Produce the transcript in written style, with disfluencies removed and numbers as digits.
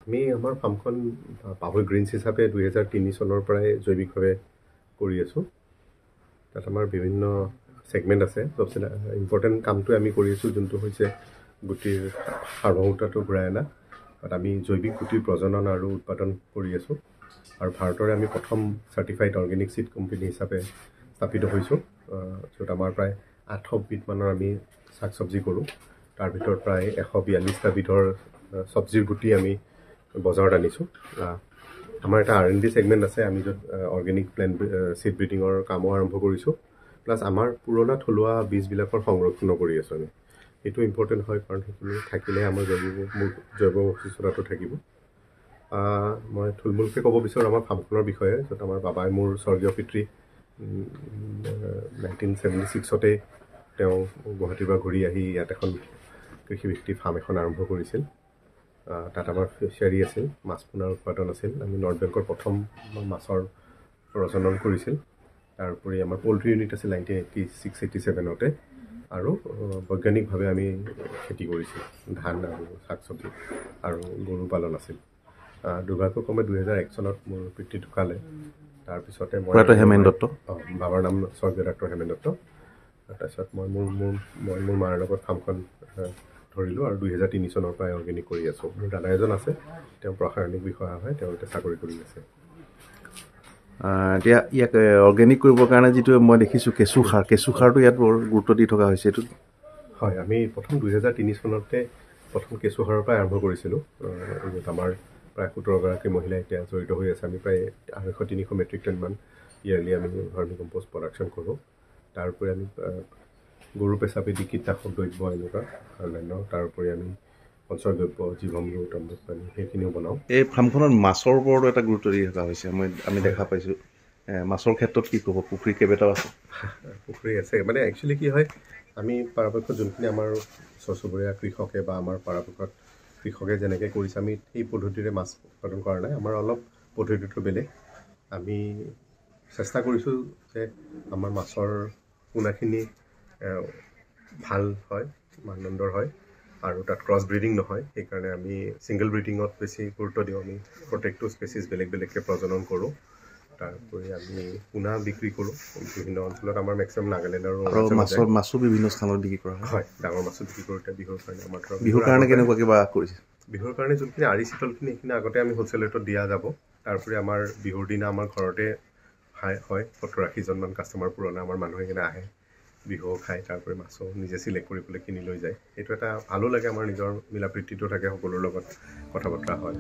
আমি আমাৰ ফাৰ্মখন পাভৈ গ্ৰীণছ হিচাপে 2003 চনৰ পৰাই জৈৱিকভাৱে কৰি আছোঁ। তাত আমাৰ বিভিন্ন ছেগমেণ্ট আছে। চবচে ইম্পৰ্টেণ্ট কামটোৱে আমি কৰি আছোঁ, যোনটো হৈছে গুটিৰ সাৰ্বভৌমত্বটো ঘূৰাই অনা। তাত আমি জৈৱিক গুটিৰ প্ৰজনন আৰু উৎপাদন কৰি আছোঁ। আৰু ভাৰতৰে আমি প্ৰথম চাৰ্টিফাইড অৰ্গেনিক চিড কোম্পানী হিচাপে স্থাপিত হৈছোঁ, য'ত আমাৰ প্ৰায় 800 বিধমানৰ আমি শাক চব্জি কৰোঁ। তাৰ ভিতৰত প্ৰায় 142টা বিধৰ চব্জিৰ গুটি আমি বজাৰত আনিছোঁ। আমাৰ এটা R&D ছেগমেণ্ট আছে, আমি য'ত অৰ্গেনিক প্লেণ্ট চিড ব্ৰিডিঙৰ কামো আৰম্ভ কৰিছোঁ। প্লাছ আমাৰ পুৰণা থলুৱা বীজবিলাকৰ সংৰক্ষণো কৰি আছোঁ আমি। সেইটো ইম্পৰ্টেণ্ট হয়, কাৰণ সেইখিনি থাকিলে আমাৰ জৈৱ বৈচিত্ৰতাটো থাকিব। মই থুলমূলকৈ ক'ব বিচাৰোঁ আমাৰ ফাৰ্মখনৰ বিষয়ে, য'ত আমাৰ বাবাই মোৰ স্বৰ্গীয় পিতৃ 1976 তেওঁ গুৱাহাটীৰ পৰা ঘূৰি আহি ইয়াত এখন কৃষিভিত্তিক ফাৰ্ম এখন আৰম্ভ কৰিছিল। তাত আমাৰ ফিচাৰী আছিল, মাছ পোনাৰ উৎপাদন আছিল। আমি নৰ্থ বেংকৰ প্ৰথম মাছৰ প্ৰজনন কৰিছিল। তাৰোপৰি আমাৰ পল্ট্ৰি ইউনিট আছিল 1986-87তে, আৰু বৈজ্ঞানিকভাৱে আমি খেতি কৰিছোঁ, ধান আৰু শাক চব্জি আৰু গৰু পালন আছিল। দুৰ্ভাগ্যক্ৰমে 2001 চনত মোৰ পিতৃ ঢুকালে। তাৰপিছতে মই হেমেন দত্ত, বাবাৰ নাম স্বৰ্গীয় ডাক্তৰ হেমেন দত্ত। তাৰপিছত মই মোৰ মাৰ লগত ফাৰ্মখন ধৰিলোঁ আৰু 2003 চনৰ পৰাই অৰ্গেনিক কৰি আছোঁ। মোৰ দাদা এজন আছে, তেওঁ প্ৰশাসনিক বিষয়া হয়, তেওঁ এতিয়া চাকৰি কৰি আছে। এতিয়া ইয়াক অৰ্গেনিক কৰিবৰ কাৰণে যিটো মই দেখিছোঁ কেঁচুসাৰটো ইয়াত বৰ গুৰুত্ব দি থকা হৈছে। এইটো হয়, আমি প্ৰথম 2003 চনতে প্ৰথম কেঁচুসাৰৰ পৰাই আৰম্ভ কৰিছিলোঁ। য'ত আমাৰ প্ৰায় 17গৰাকী মহিলা এতিয়া জড়িত হৈ আছে। আমি প্ৰায় 250-300 মেট্ৰিক টনমান ইয়াৰলি আমি ভাৰ্মি কম্প'ষ্ট প্ৰডাকশ্যন কৰোঁ। তাৰোপৰি আমি গৰু পেচাবি কীটনাশক দ্ৰব্য এনেকুৱা অন্যান্য, তাৰোপৰি আমি পঞ্চদ্ৰব্য, জীৱমৃত, অমৃত পানী সেইখিনিও বনাওঁ। এই ফাৰ্মখনত মাছৰ ওপৰতো এটা গুৰুত্ব দি থকা হৈছে, আমি দেখা পাইছোঁ। মাছৰ ক্ষেত্ৰত কি ক'ব? পুখুৰী কেইবাটাও আছে। পুখুৰী আছে, মানে একচুৱেলি কি হয়, আমি পৰাপক্ষত যোনখিনি আমাৰ ওচৰ চুবুৰীয়া কৃষকে বা আমাৰ পৰাপক্ষত কৃষকে যেনেকৈ কৰিছে, আমি সেই পদ্ধতিৰে মাছ উৎপাদন কৰা নাই। আমাৰ অলপ পদ্ধতিটো বেলেগ। আমি চেষ্টা কৰিছোঁ যে আমাৰ মাছৰ পোনাখিনি ভাল হয়, মানদণ্ডৰ হয়, আৰু তাত ক্ৰছ ব্ৰিডিং নহয়। সেইকাৰণে আমি ছিংগল ব্ৰিডিঙত বেছি গুৰুত্ব দিওঁ। আমি প্ৰত্যেকটো স্পেচিছ বেলেগ বেলেগকৈ প্ৰজনন কৰোঁ। তাৰোপৰি আমি পোনা বিক্ৰী কৰোঁ বিভিন্ন অঞ্চলত। আমাৰ মেক্সিমাম নাগালেণ্ড আৰু মাছো বিভিন্ন স্থানত বিক্ৰী কৰা হয়। ডাঙৰ মাছো বিক্ৰী কৰোঁ। এতিয়া বিহুৰ কাৰণে আমাৰ ধৰক বিহুৰ কাৰণে কেনেকুৱা কিবা কৰিছে? বিহুৰ কাৰণে যোনখিনি আৰি চিতলখিনি সেইখিনি আগতে আমি হ'লচেল ৰেটত দিয়া যাব। তাৰোপৰি আমাৰ বিহুৰ দিনা আমাৰ ঘৰতে হয় 70-80জনমান কাষ্টমাৰ পুৰণা আমাৰ মানুহ সেইখিনি আহে, বিহুও খায়। তাৰোপৰি মাছো নিজে চিলেক্ট কৰি পেলাই কিনি লৈ যায়। এইটো এটা ভালো লাগে, আমাৰ নিজৰ মিলা প্ৰীতিটো থাকে, সকলোৰ লগত কথা বতৰা হয়।